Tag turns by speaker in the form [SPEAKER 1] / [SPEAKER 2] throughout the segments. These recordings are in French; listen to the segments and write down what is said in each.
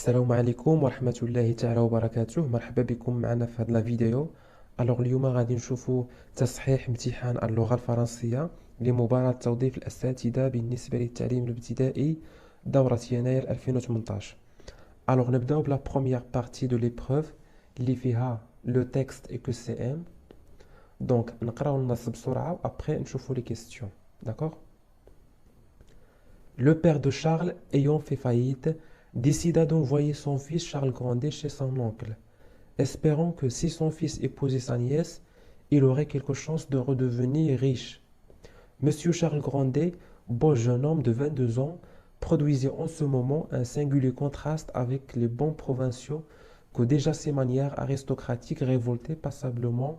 [SPEAKER 1] السلام عليكم ورحمة الله تعالى وبركاته. مرحبا بكم معنا في هذه الفيديو. اليوم غادي نشوفوا تصحيح امتحان اللغة الفرنسية لمباراة توظيف الأساتذة بالنسبة للتعليم الابتدائي دورة يناير 2018. نبداو بلا première partie de l'épreuve اللي فيها le texte et que c'est M. Donc نقراو النص بسرعة و après نشوفوا les questions. D'accord? Le père de Charles, ayant fait faillite, décida d'envoyer son fils Charles Grandet chez son oncle, espérant que si son fils épousait sa nièce, il aurait quelque chance de redevenir riche. Monsieur Charles Grandet, beau jeune homme de 22 ans, produisait en ce moment un singulier contraste avec les bons provinciaux que déjà ses manières aristocratiques révoltaient passablement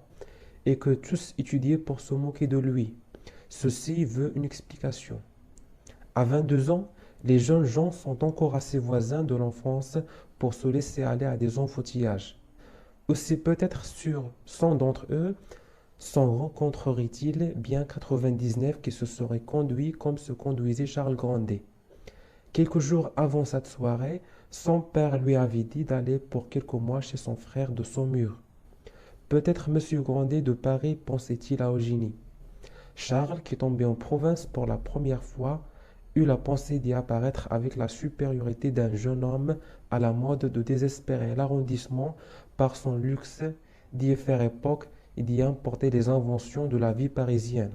[SPEAKER 1] et que tous étudiaient pour se moquer de lui. Ceci veut une explication. À 22 ans, les jeunes gens sont encore assez voisins de l'enfance pour se laisser aller à des enfantillages. Aussi peut-être sur 100 d'entre eux s'en rencontrerait-il bien 99 qui se seraient conduits comme se conduisait Charles Grandet. Quelques jours avant cette soirée, son père lui avait dit d'aller pour quelques mois chez son frère de Saumur. Peut-être M. Grandet de Paris pensait-il à Eugénie. Charles, qui tombait en province pour la première fois, eut la pensée d'y apparaître avec la supériorité d'un jeune homme à la mode de désespérer l'arrondissement par son luxe, d'y faire époque et d'y importer les inventions de la vie parisienne.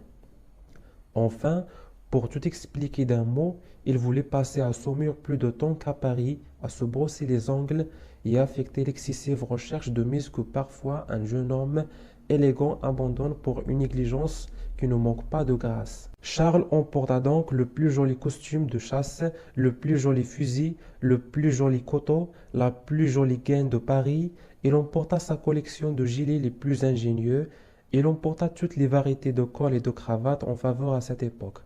[SPEAKER 1] Enfin, pour tout expliquer d'un mot, il voulait passer à Saumur plus de temps qu'à Paris, à se brosser les ongles et affecter l'excessive recherche de mise que parfois un jeune homme élégant abandonne pour une négligence qui ne manque pas de grâce. Charles emporta donc le plus joli costume de chasse, le plus joli fusil, le plus joli couteau, la plus jolie gaine de Paris. Il emporta sa collection de gilets les plus ingénieux. Il emporta toutes les variétés de cols et de cravates en faveur à cette époque.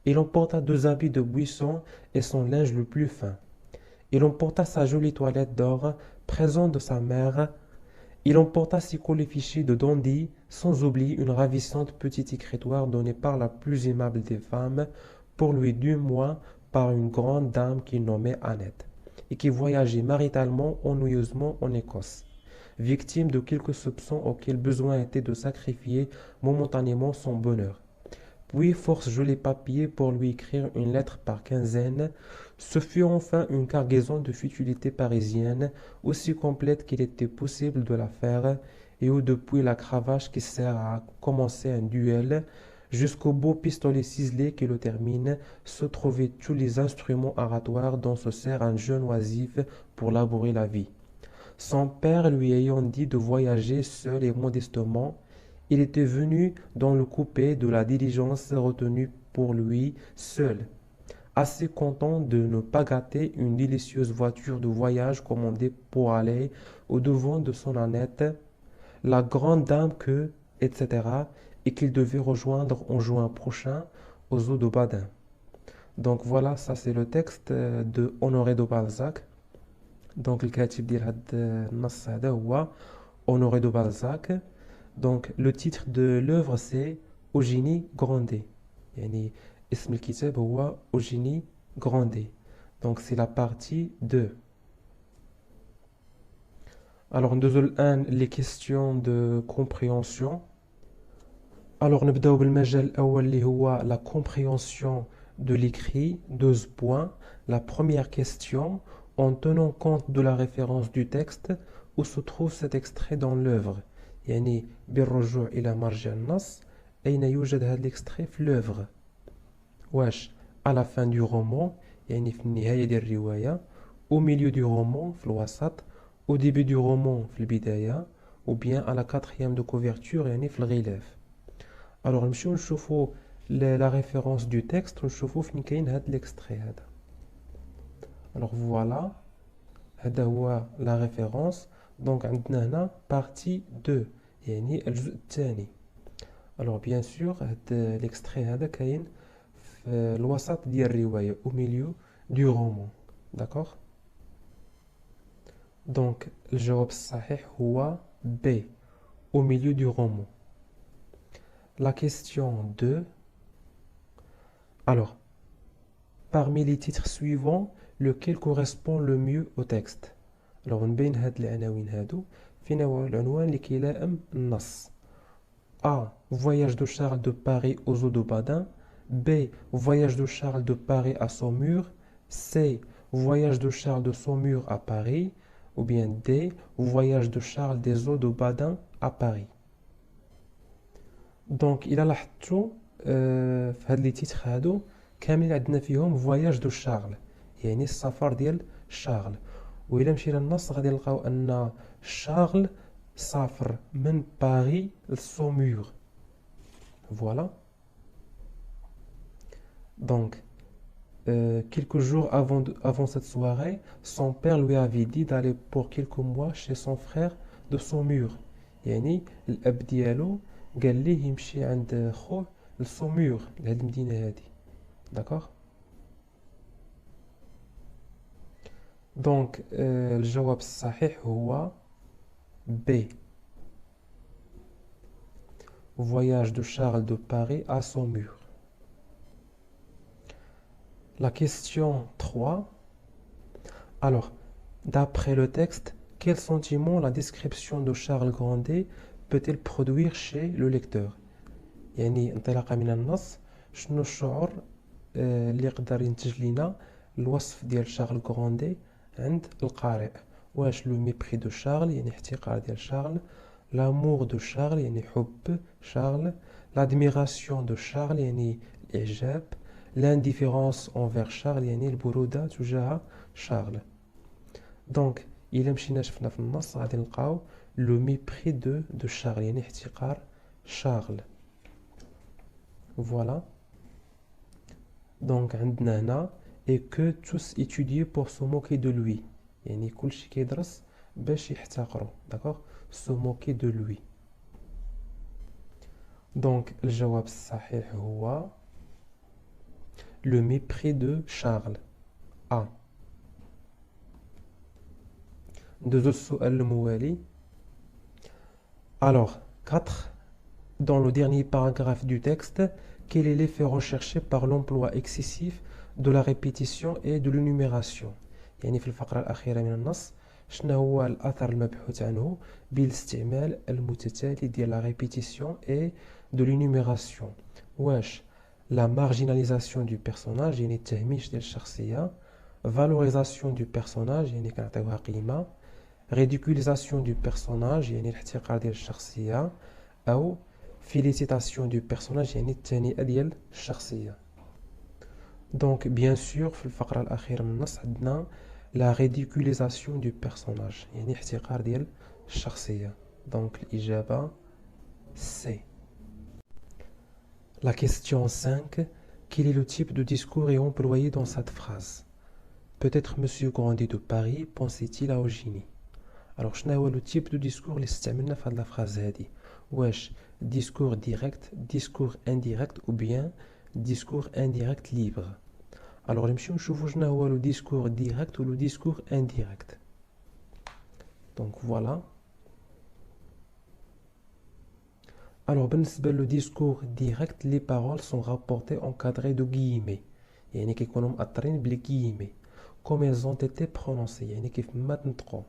[SPEAKER 1] Il emporta 2 habits de buisson et son linge le plus fin. Il emporta sa jolie toilette d'or, présent de sa mère. Il emporta ses colifichets de dandy, sans oublier une ravissante petite écritoire donnée par la plus aimable des femmes, pour lui du moins par une grande dame qu'il nommait Annette, et qui voyageait maritalement ennuyeusement en Écosse, victime de quelques soupçons auxquels besoin était de sacrifier momentanément son bonheur. Puis force jolis papiers pour lui écrire une lettre par quinzaine. Ce fut enfin une cargaison de futilités parisiennes, aussi complète qu'il était possible de la faire, et où depuis la cravache qui sert à commencer un duel, jusqu'au beau pistolet ciselé qui le termine, se trouvaient tous les instruments oratoires dont se sert un jeune oisif pour labourer la vie. Son père lui ayant dit de voyager seul et modestement, il était venu dans le coupé de la diligence retenue pour lui seul, assez content de ne pas gâter une délicieuse voiture de voyage commandée pour aller au-devant de son Annette, la grande dame que, etc., et qu'il devait rejoindre en juin prochain aux eaux de Badin. Donc voilà, ça c'est le texte de Honoré de Balzac. Donc الكاتب ديال هاد النص هذا هو Honoré de Balzac. Donc le titre de l'œuvre c'est Eugénie Grandet. يعني اسم الكتاب هو Eugénie Grandet. Donc c'est la partie 2. Alors ندوزو الآن les questions de compréhension. Alors نبداو بالمجال الأول اللي هو la compréhension de l'écrit, 12 points. La première question, en tenant compte de la référence du texte, où se trouve cet extrait dans l'œuvre. يعني بالرجوع إلى مرجع النص أين يوجد هذا l'extrait في l'œuvre. واش à la fin du roman يعني في النهاية ديال الرواية, au milieu du roman في الوسط, au début du roman في البداية, ou bien à la quatrième de couverture يعني في الغلاف. Alors نمشيو نشوفوا la référence du texte ونشوفوا فين كاين هذا l'extrait هذا. Alors voilà, هذا هو la référence. Donc عندنا هنا partie 2 يعني الجزء الثاني. Alors bien sûr هذا l'extrait هذا كاين في الوسط ديال الرواية, au milieu du roman. D'accord? Donc الجواب الصحيح هو B, au milieu du roman. La question 2. Alors, parmi les titres suivants, lequel correspond le mieux au texte. Alors نبين هاد العناوين هادو فينا هو العنوان اللي كيلائم النص. A. Voyage de Charles de Paris aux eaux de Badin. B. Voyage de Charles de Paris à Saumur. C. Voyage de Charles de Saumur à Paris. Ou bien D. Voyage de Charles des eaux de Badin à Paris. Donc, il a لاحظتوا في هاد لي تيتر هادو كاملين عندنا فيهم فواياج دو شارل، يعني السفر ديال شارل. وإلا مشينا للنص غادي نلقاو أن شارل سافر من باريس لسومور. Voilà. Donc, quelques jours avant cette soirée, son père lui avait dit d'aller pour quelques mois chez son frère de Saumur. يعني الأب ديالو قال ليه يمشي عند خوه لسومور لهاد المدينة هادي. D'accord. Donc, الجواب الصحيح هو B. Voyage de Charles de Paris à Saumur. La question 3. Alors, d'après le texte, quel sentiment la description de Charles Grandet peut-elle produire chez le lecteur؟ يعني انطلاقا من النص شنو الشعور اللي يقدر ينتج لنا الوصف ديال شارل غراندي عند القارئ؟ واش لو ميبري دو شارل يعني احتقار ديال شارل، لامور دو شارل يعني حب شارل، لادميراسيون دو شارل يعني الاعجاب، لانديفيرونس انفير شارل يعني البرودة تجاه شارل. دونك الا مشينا شفنا في النص غادي نلقاو لو ميبري دو شارل يعني احتقار شارل. Voilà. Donc عندنا هنا et que tous étudiaient pour se moquer de lui. يعني كلشي كيدرس باش يحتقروا. D'accord. Se moquer de lui. Donc الجواب الصحيح هو le mépris de Charles. A. ندوزو السؤال الموالي. Alors 4. Dans le dernier paragraphe du texte, quel est l'effet recherché par l'emploi excessif de la répétition et de l'énumération؟ يعني في الفقرة الأخيرة من النص شنو هو الأثر المبحوث عنه بالاستعمال المتتالي ديال la répétition et de l'énumération؟ واش la marginalisation du personnage يعني التهميش ديال الشخصية، valorisation du personnage يعني كنعطيوها قيمة، ridiculisation du personnage يعني الاحتقار ديال الشخصية، أو félicitation du personnage يعني التهنئة ديال الشخصية. Donc bien sûr في الفقرة الأخيرة من النص عندنا la ridiculisation du personnage يعني احتقار ديال الشخصية. Donc الإجابة C. La question 5. Quel est le type de discours est employé dans cette phrase? Peut-être Monsieur Grandet de Paris pensait-il à Eugénie. Alors شنو هو le type de discours اللي استعملنا في هاد la phrase هادي؟ واش discours direct, discours indirect ou bien discours indirect libre. Alors نمشيو نشوفو شنو هو le discours direct ou le discours indirect. Donc voilà. Alors بالنسبة le discours direct, les paroles sont rapportées encadrées de guillemets. يعني كيكونوا مأطرين بلي guillemets comme elles ont été prononcées يعني كيف ما تنطقوا.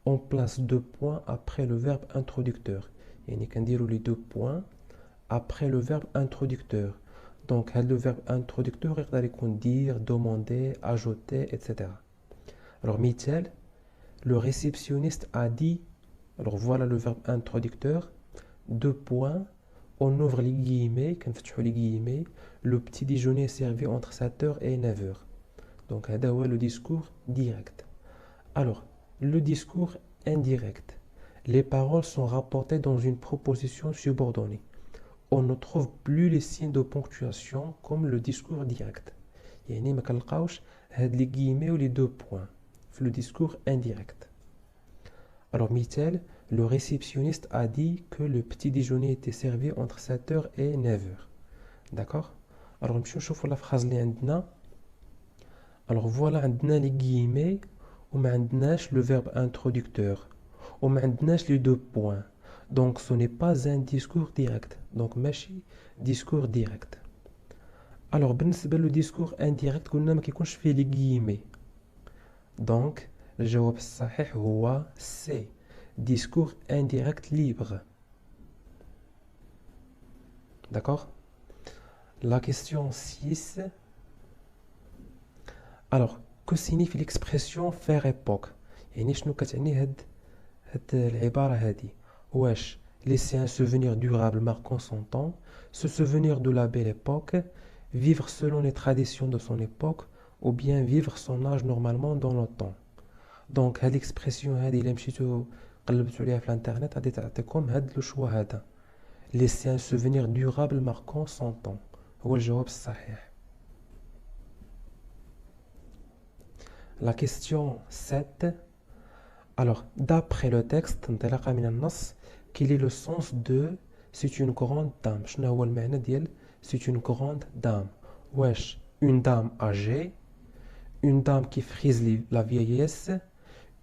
[SPEAKER 1] On place 2 points après le verbe introducteur. يعني كنديرو les 2 points après le verbe introducteur. Donc le verbe introducteur يقدر يكون dire, demander, ajouter, etc. Alors مثال, le réceptionniste a dit. Alors voilà le verbe introducteur. 2 points, on ouvre les guillemets, كنفتحو les guillemets, le petit déjeuner est servi entre 7h et 9h. Donc هذا هو le discours direct. Alors le discours indirect. Les paroles sont rapportées dans une proposition subordonnée. On ne trouve plus les signes de ponctuation comme le discours direct. يعني ما كنلقاوش هاد لي guillemets ou les 2 points في le discours indirect. Alors مثال, le réceptionniste a dit que le petit déjeuner était servi entre 7h et 9h. D'accord? Alors نمشيو نشوفوا la phrase اللي عندنا. Alors voilà عندنا les guillemets وما عندناش le verbe introducteur. وما عندناش les 2 points. Donc ce n'est pas un discours direct. Donc ماشي discours direct. Alors بالنسبة le discours indirect قلنا ما كيكونش فيه les guillemets. Donc, الجواب الصحيح هو C. Discours indirect libre. D'accord? La question 6. Alors, que signifie l'expression faire époque؟ يعني شنو كتعني هاد العبارة هادي؟ واش laisser un souvenir durable marquant son temps, se souvenir de la belle époque, vivre selon les traditions de son époque, ou bien vivre son âge normalement dans le temps. Donc, هاد l'expression هادي إلا مشيتو قلبتو عليها في الانترنت غادي تعطيكم هاد لو شوا هذا. Laisser un souvenir durable marquant son temps. هو الجواب الصحيح. La question 7. Alors, d'après le texte, انطلاقا من النص, quel est le sens de c'est une grande dame? شنو هو المعنى ديال c'est une grande dame? واش une dame âgée, une dame qui frise la vieillesse,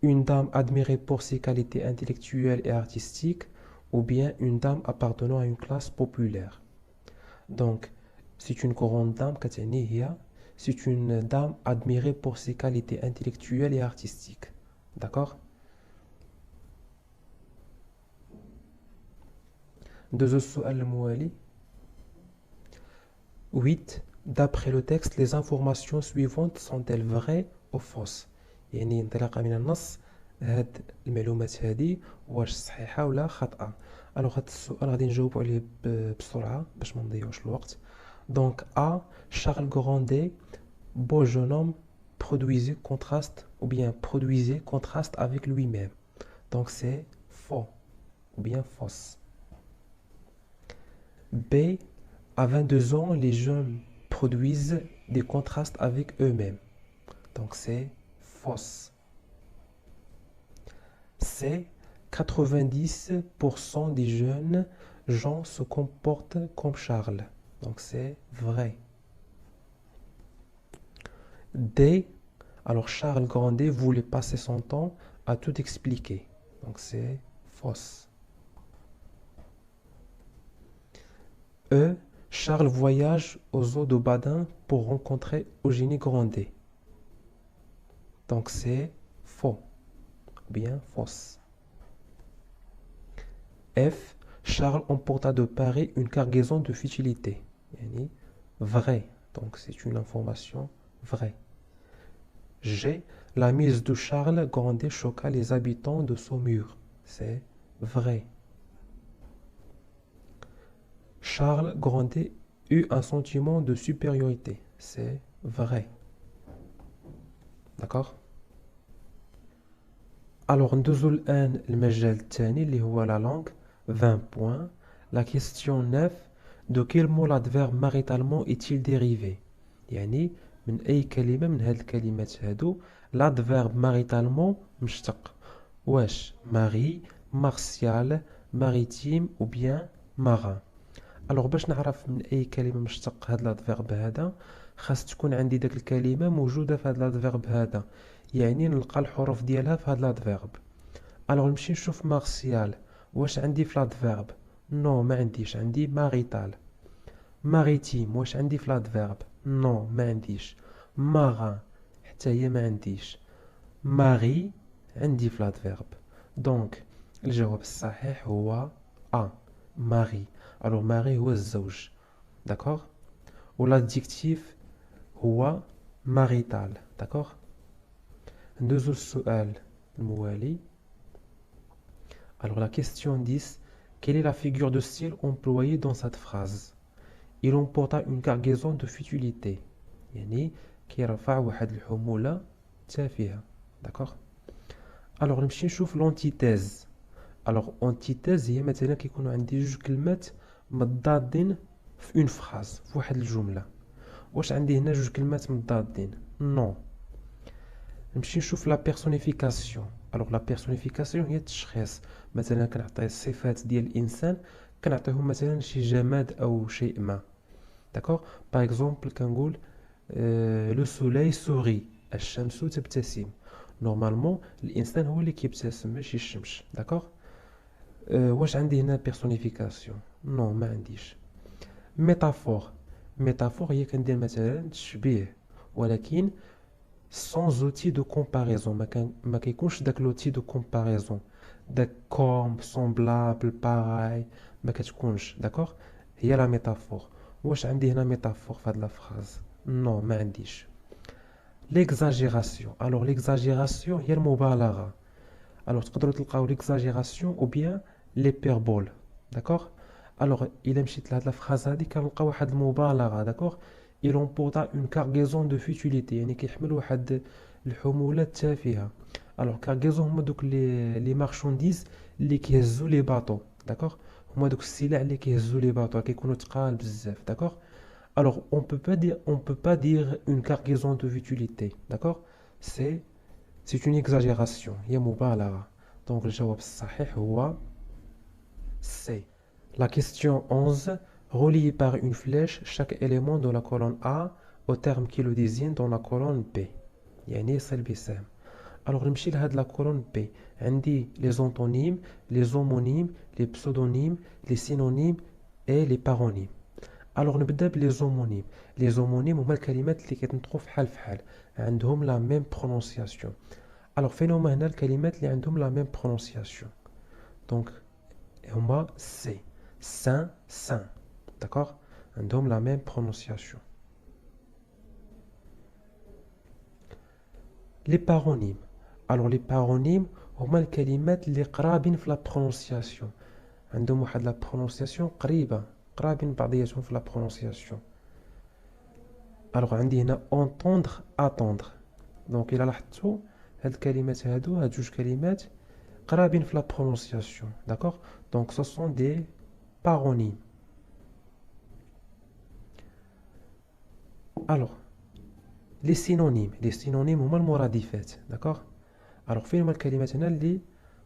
[SPEAKER 1] une dame admirée pour ses qualités intellectuelles et artistiques, ou bien une dame appartenant à une classe populaire. Donc, c'est une grande dame كتعني هي c'est une dame admirée pour ses qualités intellectuelles et artistiques. D'accord? Deux السؤال الموالي. 8. D'après le texte, les informations suivantes sont-elles vraies ou fausses؟ يعني انطلاقا من النص هاد المعلومات هادي واش صحيحة ولا خاطئة؟ الوغ هاد السؤال غادي نجاوبو عليه بسرعة باش ما نضيعوش الوقت. Donc A, Charles Grandet, beau jeune homme, produisait contraste ou bien produisait contraste avec lui-même. Donc c'est faux ou bien fausse. B, à 22 ans, les jeunes produisent des contrastes avec eux-mêmes. Donc c'est fausse. C, 90% des jeunes gens se comportent comme Charles. Donc c'est vrai. D, alors Charles Grandet voulait passer son temps à tout expliquer. Donc c'est fausse. E, Charles voyage aux eaux de Badin pour rencontrer Eugénie Grandet. Donc c'est faux. Bien fausse. F, Charles emporta de Paris une cargaison de futilité. Yani, vrai. Donc c'est une information vraie. G, la mise de Charles Grandet choqua les habitants de Saumur. C'est vrai. Charles Grandet eut un sentiment de supériorité. C'est vrai. D'accord? Alors, ندوزو الآن المجال الثاني اللي هو la langue. 20 points. La question 9. De quel mot l'adverbe maritalement est-il dérivé؟ يعني من أي كلمة من هاد الكلمات هادو l'adverbe maritalement مشتق. واش ماري, martial, maritime ou bien marin. Alors باش نعرف من أي كلمة مشتق هاد l'adverbe هذا خاص تكون عندي داك الكلمة موجودة في هاد l'adverbe هذا. يعني نلقى الحروف ديالها في هاد l'adverbe. Alors نمشي نشوف martial. واش عندي في l'adverbe؟ نو ما عنديش. عندي marital. maritime واش عندي في l'adverbe؟ نو ما عنديش. marin حتى هي ما عنديش. ماري عندي في l'adverbe. دونك الجواب الصحيح هو A. ماري. Alors ماري هو الزوج. داكوغ؟ و l'adjectif هو marital. داكوغ؟ ندوزو السؤال الموالي. Alors la question 10. Quelle est la figure de style employée dans cette phrase? Il emporta une cargaison de futilité. يعني كيرفع واحد الحمولة تافهة. داكوغ؟ Alors نمشي نشوف l'antithèse. Alors antithèse هي مثلا كيكونوا عندي جوج كلمات متضادين في اون فراز في واحد الجملة. واش عندي هنا جوج كلمات متضادين؟ نو. نمشي نشوف لا بيرسونيفيكاسيون. الوغ لا بيرسونيفيكاسيون هي التشخيص. مثلا كنعطي الصفات ديال الانسان كنعطيهم مثلا شي جماد او شيء ما. داكوغ؟ باغ اكزومبل كنقول لو سوليي سوري. الشمس تبتسم. نورمالمون الانسان هو اللي كيبتسم ماشي الشمس. داكوغ؟ واش عندي هنا بيرسونيفيكاسيون؟ نو ما عنديش. ميتافور. ميتافور هي كندير مثلا تشبيه ولكن sans outil de comparaison. ما كيكونش داك l'outil de comparaison. داك comme, semblable, pareil. ما كتكونش. D'accord? هي la métaphore. واش عندي هنا métaphore في هاد la phrase? Non, ما عنديش. L'exagération. Alors l'exagération هي المبالغة. Alors تقدروا تلقاو l'exagération ou bien l'hyperbole. D'accord? Alors إلا مشيت لهاد la phrase هادي كنلقى واحد المبالغة. D'accord? Il emporta une cargaison de futilité. يعني كيحمل واحد الحمولة تافهة. Alors cargaison هما دوك لي مارشانديز اللي كيهزوا لي باطو. D'accord? هما دوك السلع اللي كيهزوا لي باطو كيكونوا تقال بزاف. D'accord? Alors, on peut pas dire une cargaison de futilité, d'accord? C'est une exagération. هي مبالغة. Donc, الجواب الصحيح هو C. La question 11. Relié par une flèche chaque élément de la colonne A au terme qui le désigne dans la colonne B. يعني صل بسهم. Alors, نمشي لهاد la colonne B. عندي les antonymes, les homonymes, les pseudonymes, les synonymes et les paronymes. Alors نبدا بلي زومونيم. لي زومونيم هما الكلمات اللي كيتنطقوا فحال فحال عندهم لا ميم برونونسياسيون. الوغ فين هما هنا الكلمات اللي عندهم لا ميم برونونسياسيون؟ دونك هما سي سان سان. داكوغ عندهم لا ميم برونونسياسيون. لي بارونيم. الوغ لي بارونيم هما الكلمات اللي قرابين في لا برونونسياسيون عندهم واحد لا برونونسياسيون قرابين بعضياتهم في لا برونونسياسيون. الوغ عندي هنا entendre attendre. دونك الى لاحظتوا هاد الكلمات هاد جوج كلمات قرابين في لا برونونسياسيون. داكوغ دونك سو سون دي بارونيم. الوغ لي سينونيم هما المرادفات. داكوغ الوغ فين هما الكلمات هنا اللي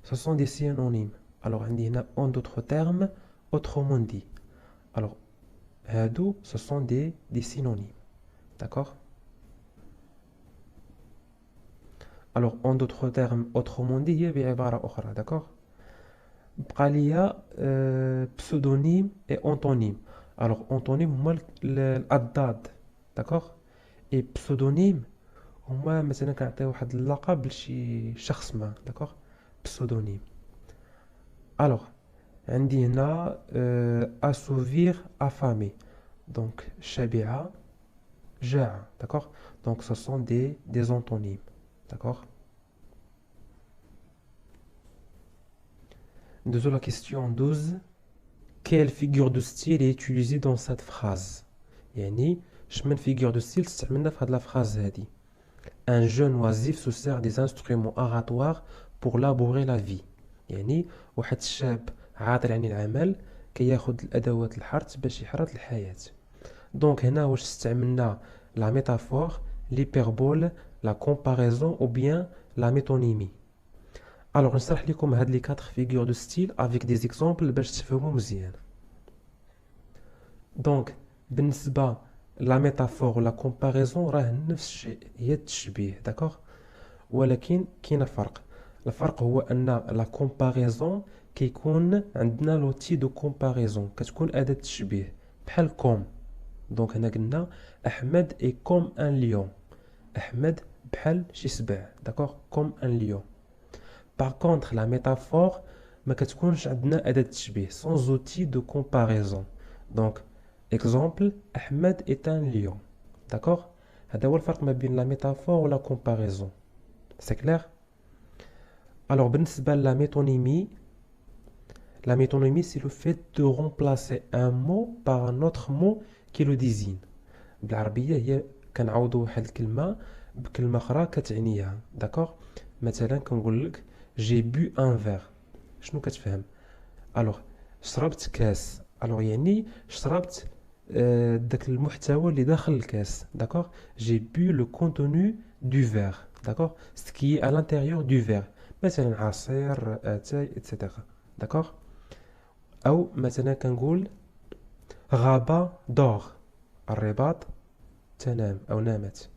[SPEAKER 1] سو سون دي سينونيم؟ الوغ عندي هنا en d'autres termes, autrement dit. الوغ هادو سو سون دي سينونيم. D'accord? Alors, en d'autres termes, autrement dit, هي بعبارة أخرى. D'accord? بقى ليا pseudonyme et antonyme. Alors, antonyme هما الأضداد. D'accord? Et pseudonyme هما مثلا كنعطيو واحد اللقب لشي شخص ما. D'accord? Pseudonyme. Alors, عندي هنا assouvir, affamer. Donc, شبع, جاع. D'accord? Donc, ce sont des antonymes. D'accord? Deuxième la question 12. Quelle figure de style est utilisée dans cette phrase? يعني شمن figure de style استعملنا في هاد la phrase هادي. Un jeune oisif se sert des instruments oratoires pour labourer la vie. يعني واحد الشاب عاطل عن العمل كياخد الأدوات الحرث باش يحرث الحياة. دونك هنا واش استعملنا la métaphore, l'hyperbole, la comparaison ou bien la métonymie. Alors نشرح لكم هاد لي 4 figures de style avec des exemples باش تفهموا مزيان. دونك بالنسبة la métaphore و la comparaison راه نفس الشيء هي التشبيه. داكوغ ولكن كاين فرق. الفرق هو ان la comparaison كيكون عندنا لوتي دو comparaison كتكون أداة تشبيه بحال كوم. دونك هنا قلنا أحمد est comme un lion. أحمد بحال شي سبع. داكوغ comme un lion. Par contre la métaphore ما كتكونش عندنا أداة تشبيه sans outil de comparaison. Donc exemple أحمد est un lion. D'accord? هذا هو الفرق ما بين la métaphore و la comparaison. C'est clair? Alors بالنسبة la métonymie c'est le fait de remplacer un mot par un autre mot qui le désigne. بالعربية هي كنعوضوا واحد الكلمة بكلمة أخرى كتعنيها. داكوغ مثلا كنقول لك j'ai bu un verre. شنو كتفهم؟ الوغ شربت كاس. الوغ يعني شربت داك المحتوى اللي داخل الكاس. داكوغ j'ai bu le contenu du verre. داكوغ ce qui est à l'intérieur du verre. مثلا عصير اتاي etc. داكوغ او مثلا كنقول غابة دور. الرباط تنام او نامت.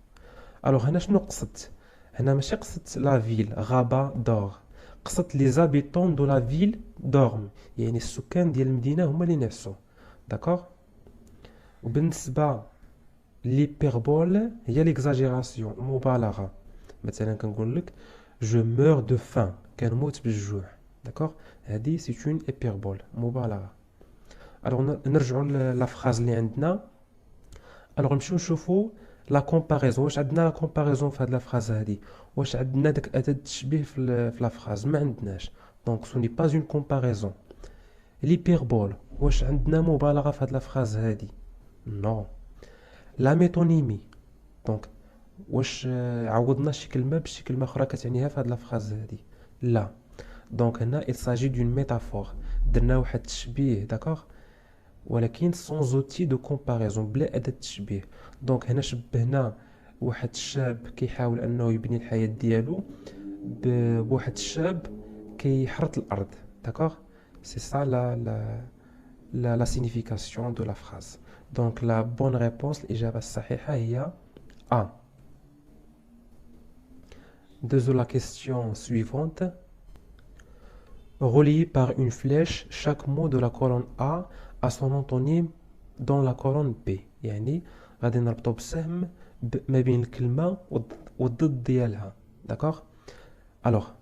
[SPEAKER 1] الوغ هنا شنو قصدت؟ هنا ماشي قصدت لا فيل غابة دور، قصدت لي زابيتون دو لا فيل دورم، يعني السكان ديال المدينة هما اللي نعسوا. داكوغ. وبالنسبة l'hyperbole هي l'exagération المبالغة. مثلا كنقول لك je meurs de faim كنموت بالجوع. d'accord هذه c'est une hyperbole مبالغة. alors نرجعوا لا phrase اللي عندنا. alors نمشيو نشوفوا لا كومباريزون. واش عندنا لا كومباريزون في هاد لا فراز هادي؟ واش عندنا داك اداه التشبيه في لا فراز؟ ما عندناش. دونك سو ني با اون كومباريزون. l'hyperbole واش عندنا مبالغه في هاد لا فراز هادي؟ نو. لا ميتونيمي دونك واش عوضنا شي كلمه بشي كلمه اخرى كتعنيها في هاد لا فراز هادي؟ لا. دونك هنا il s'agit d'une métaphore. درنا واحد التشبيه داكوغ ولكن sans outil de comparaison بلا أداة تشبيه. دونك هنا شبهنا واحد الشاب كيحاول أنه يبني الحياة ديالو بواحد الشاب كيحرث الأرض. داكوغ سي سا لا signification de la phrase. دونك لا بون ريبونس الإجابة الصحيحة هي A. Deuxième la question suivante. Relié par une flèche, chaque mot de la colonne A a son antonyme dans la colonne B. يعني غادي نربطو بسهم ما بين الكلمة والضد ديالها. d'accord alors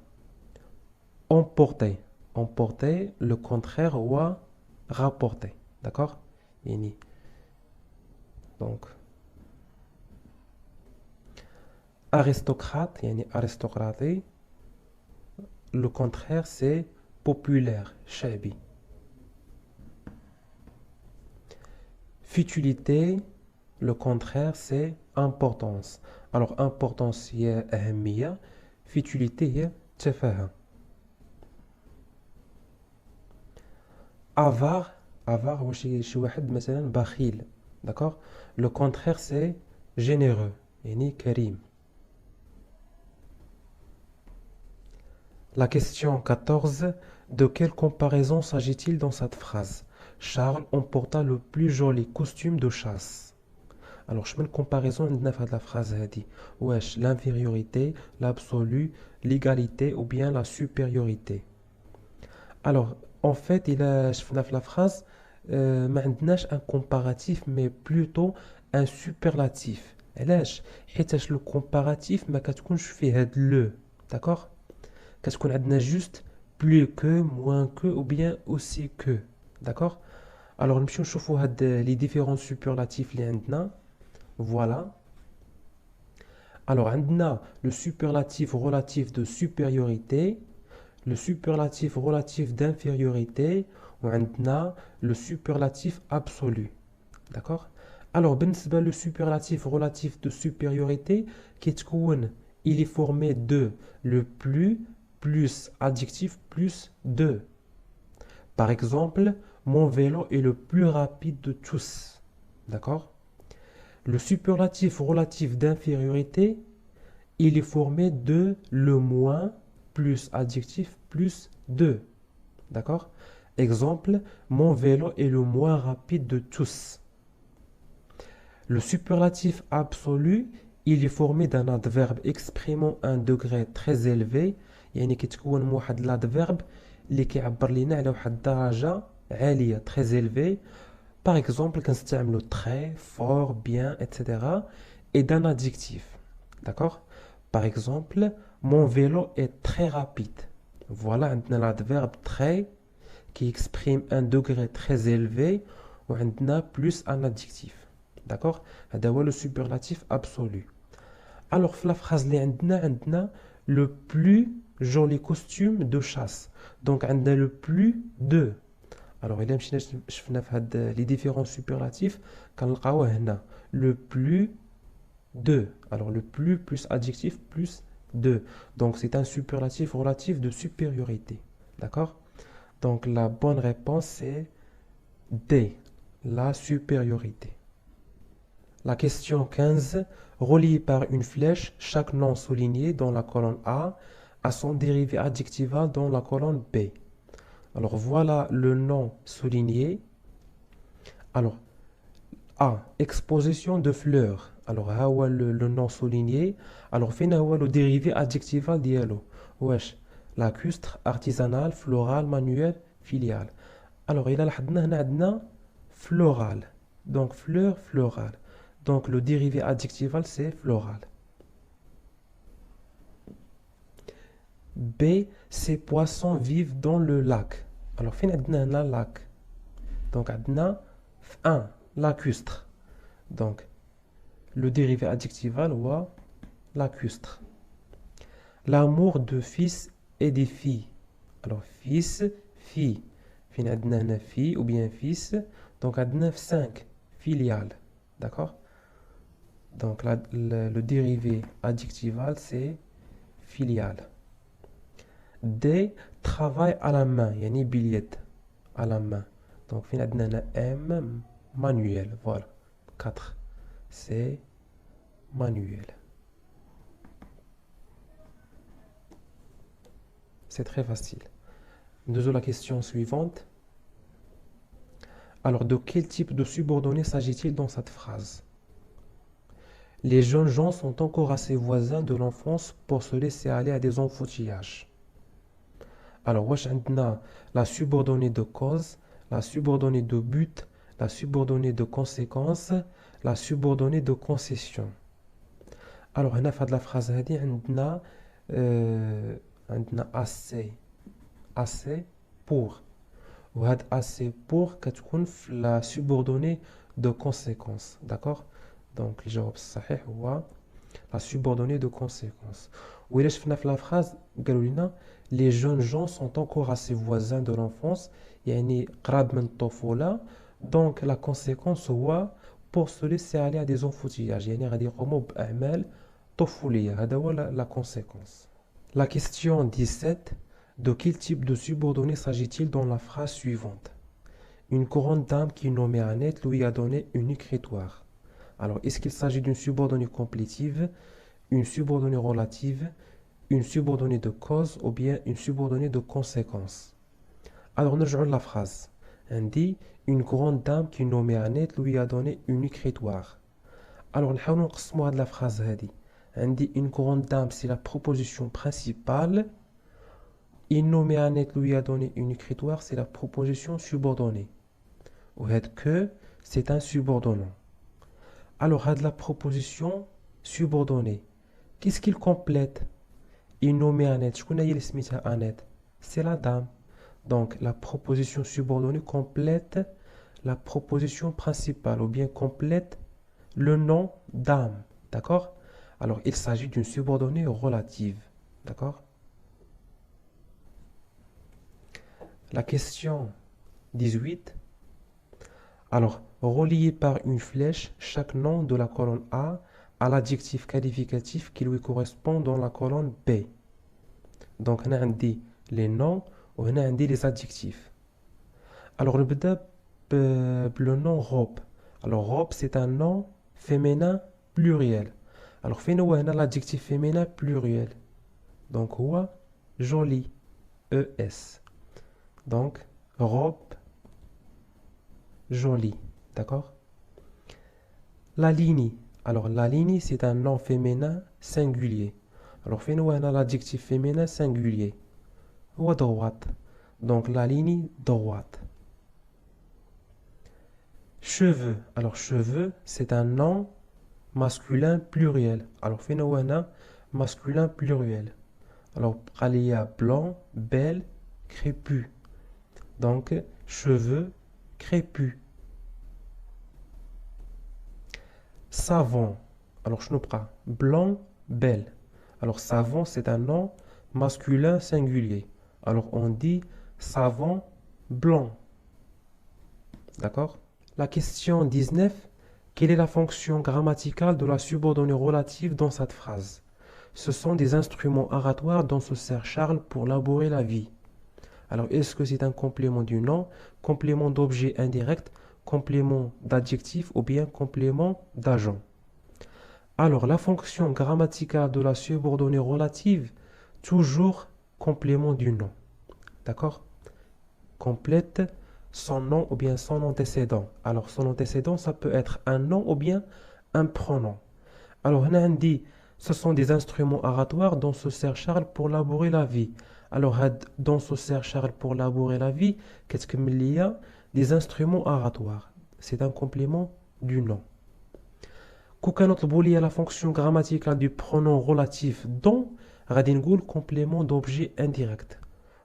[SPEAKER 1] emporter. emporter le contraire هو rapporter. d'accord يعني donc aristocrate يعني aristocratie le contraire c'est populaire شعبي. futilité le contraire c'est importance. alors importance هي أهمية. futilité هي تفاهة. avare. avare هو شي واحد مثلا بخيل. d'accord le contraire c'est généreux يعني كريم. La question 14. De quelle comparaison s'agit-il dans cette phrase? Charles emporta le plus joli costume de chasse. Alors, je mets une comparaison de la phrase. Wesh, l'infériorité, l'absolu, l'égalité ou bien la supériorité. Alors, en fait, il a la phrase, ما عندناش un comparatif, mais plutôt un superlatif. علاش؟ حيتاش le comparatif ما كتكونش فيه هاد le. D'accord؟ كتكون عندنا juste plus que, moins que ou bien aussi que. d'accord alors نمشيو نشوفوا هاد les différents superlatifs اللي عندنا. voilà alors عندنا le superlatif relatif de supériorité, le superlatif relatif d'infériorité وعندنا le superlatif absolu. d'accord alors بالنسبة le superlatif relatif de supériorité كيتكون il est formé de le plus adjectif plus de. Par exemple, mon vélo est le plus rapide de tous. D'accord? Le superlatif relatif d'infériorité, il est formé de le moins plus adjectif plus de. D'accord? Exemple, mon vélo est le moins rapide de tous. Le superlatif absolu, il est formé d'un adverbe exprimant un degré très élevé. يعني كيتكون من واحد l'adverbe اللي كيعبر لينا على واحد الدرجة عالية très élevé. par exemple كنستعملو très, fort, bien, etc. et d'un adjectif. d'accord par exemple mon vélo est très rapide. voilà عندنا l'adverbe très qui exprime un degré très élevé وعندنا plus un adjectif. d'accord هذا هو le superlatif absolu. alors في la phrase اللي عندنا le plus joli costume de chasse. donc عندنا le plus de. alors إلا مشينا شفنا في هاد les différents superlatifs كنلقاوه هنا le plus de. alors le plus adjectif plus de. donc c'est un superlatif relatif de supériorité. d'accord donc la bonne réponse c'est D, la supériorité. La question 15. Relié par une flèche, chaque nom souligné dans la colonne A a son dérivé adjectival dans la colonne B. Alors voilà le nom souligné. Alors A, exposition de fleurs. alors le nom souligné. alors فين هو le dérivé adjectival ديالو؟ واش lacustre, artisanal, floral, manuel, filial. alors إلا لاحظنا هنا عندنا floral. donc fleur, floral. Donc le dérivé adjectival c'est floral. B, ces poissons vivent dans le lac. Alors, fin un lac. Donc, adna 1, lacustre. Donc, le dérivé adjectival ou lacustre. L'amour de fils et des filles. Alors, fils, fille. Fin adna fille ou bien fils. Donc, adna 5, filial. D'accord? Donc, le dérivé adjectival c'est filial. D, travail à la main, yani billet à la main. Donc, finalement, M, manuel. Voilà. 4. C'est manuel. C'est très facile. Nous la question suivante. Alors, de quel type de subordonné s'agit-il dans cette phrase? Les jeunes gens sont encore assez voisins de l'enfance pour se laisser aller à des enfoutillages. Alors, wesh عندنا la subordonnée de cause, la subordonnée de but, la subordonnée de conséquence, la subordonnée de concession. Alors, هنا في هذه la phrase هذه عندنا assez pour. وهاد assez pour كتكون في la subordonnée de conséquence. D'accord? Donc, الجواب الصحيح هو la subordonnée de conséquence. وإلا شفنا في la phrase قالوا لنا les jeunes gens sont encore assez voisins de l'enfance يعني قراب من الطفولة. Donc la conséquence هو pour se laisser aller à des enfoutillages يعني غادي يقوموا بأعمال طفولية. هذا هو la conséquence. La question 17. De quel type de subordonné s'agit-il dans la phrase suivante? Une grande dame qui nommait Annette lui a donné une écritoire. Alors, est-ce qu'il s'agit d'une subordonnée complétive, une subordonnée relative, une subordonnée de cause ou bien une subordonnée de conséquence? Alors, on rejoint la phrase. On dit une grande dame qui nommait Annette lui a donné une écritoire. Alors, on va la phrase. On dit une grande dame, c'est la proposition principale. Il nommé Annette lui a donné une écritoire, c'est la proposition subordonnée. Ou que c'est un subordonnant. Alors, la proposition subordonnée. Qu'est-ce qu'il complète? Il nommé Annette. Je connais Annette. C'est la dame. Donc, la proposition subordonnée complète la proposition principale ou bien complète le nom dame. D'accord? Alors, il s'agit d'une subordonnée relative. D'accord? La question 18. Alors, relié par une flèche chaque nom de la colonne A à l'adjectif qualificatif qui lui correspond dans la colonne B. Donc, on a dit les noms ou on a dit les adjectifs. Alors, on va le nom robe. Alors, robe, c'est un nom féminin pluriel. Alors, on a l'adjectif féminin pluriel. Donc, quoi? Joli. ES. Donc, robe, jolie. D'accord? La ligne. Alors, la ligne, c'est un nom féminin singulier. Alors, on a l'adjectif féminin singulier. Ou droite. Donc, la ligne droite. Cheveux. Alors, cheveux, c'est un nom masculin pluriel. Alors, on a masculin pluriel. Alors, il y a blanc, belle, crépus. Donc, cheveux, crépus. Savon. Alors, je ne pas. Blanc, belle. Alors, savon, c'est un nom masculin singulier. Alors, on dit savon blanc. D'accord? La question 19. Quelle est la fonction grammaticale de la subordonnée relative dans cette phrase? Ce sont des instruments oratoires dont se sert Charles pour labourer la vie. Alors, est-ce que c'est un complément du nom, complément d'objet indirect, complément d'adjectif ou bien complément d'agent? Alors, la fonction grammaticale de la subordonnée relative, toujours complément du nom. D'accord? Complète son nom ou bien son antécédent. Alors, son antécédent, ça peut être un nom ou bien un pronom. Alors, on a dit, ce sont des instruments oratoires dont se sert Charles pour labourer la vie. Alors, dont se sert Charles pour labourer la vie, qu'est-ce qu'il y a? Des instruments oratoires. C'est un complément du nom. كون كنطلبوا لي لا فونكسيون غراماتيكال دو برونون رولاتيف دون غادي نقول كومبليمون دوبجي انديريكت،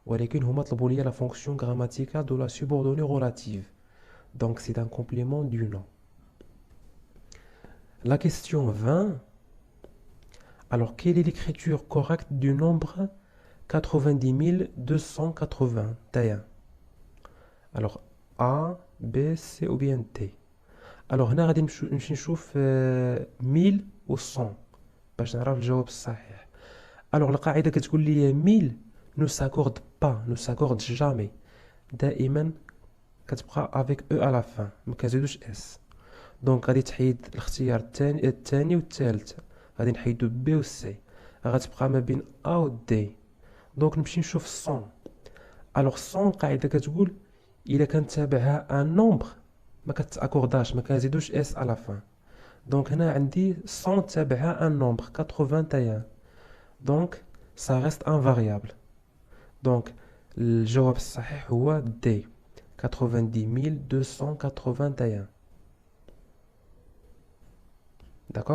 [SPEAKER 1] ولكن هما طلبوا لي لا فونكسيون غراماتيكال دو لا سوبوردوني رولاتيف، donc c'est un complément du nom. La question 20. Alors, quelle est l'écriture correcte du nombre 90 281? Alors, A, B, C ou bien D. Alors, هنا غادي نمشي نشوف 1000 و 100 باش نعرف الجواب الصحيح. Alors, القاعدة كتقول لي 1000 ne s'accorde pas, ne s'accorde jamais. دائما كتبقى avec E à la fin، ما كنزيدوش S. دونك غادي تحيد الاختيار الثاني والثالث، غادي نحيدو بي و سي، غتبقى ما بين A و D. دونك نمشي نشوف 100. الوغ 100 القاعدة كتقول إلا كان تابعها ان نومبر ما كتاكورداش، ما كنزيدوش اس على فان. دونك هنا عندي 100 تابعها ان نومبر 81، دونك سا ريست ان فاريابل. دونك الجواب الصحيح هو دي 90 281. D'accord?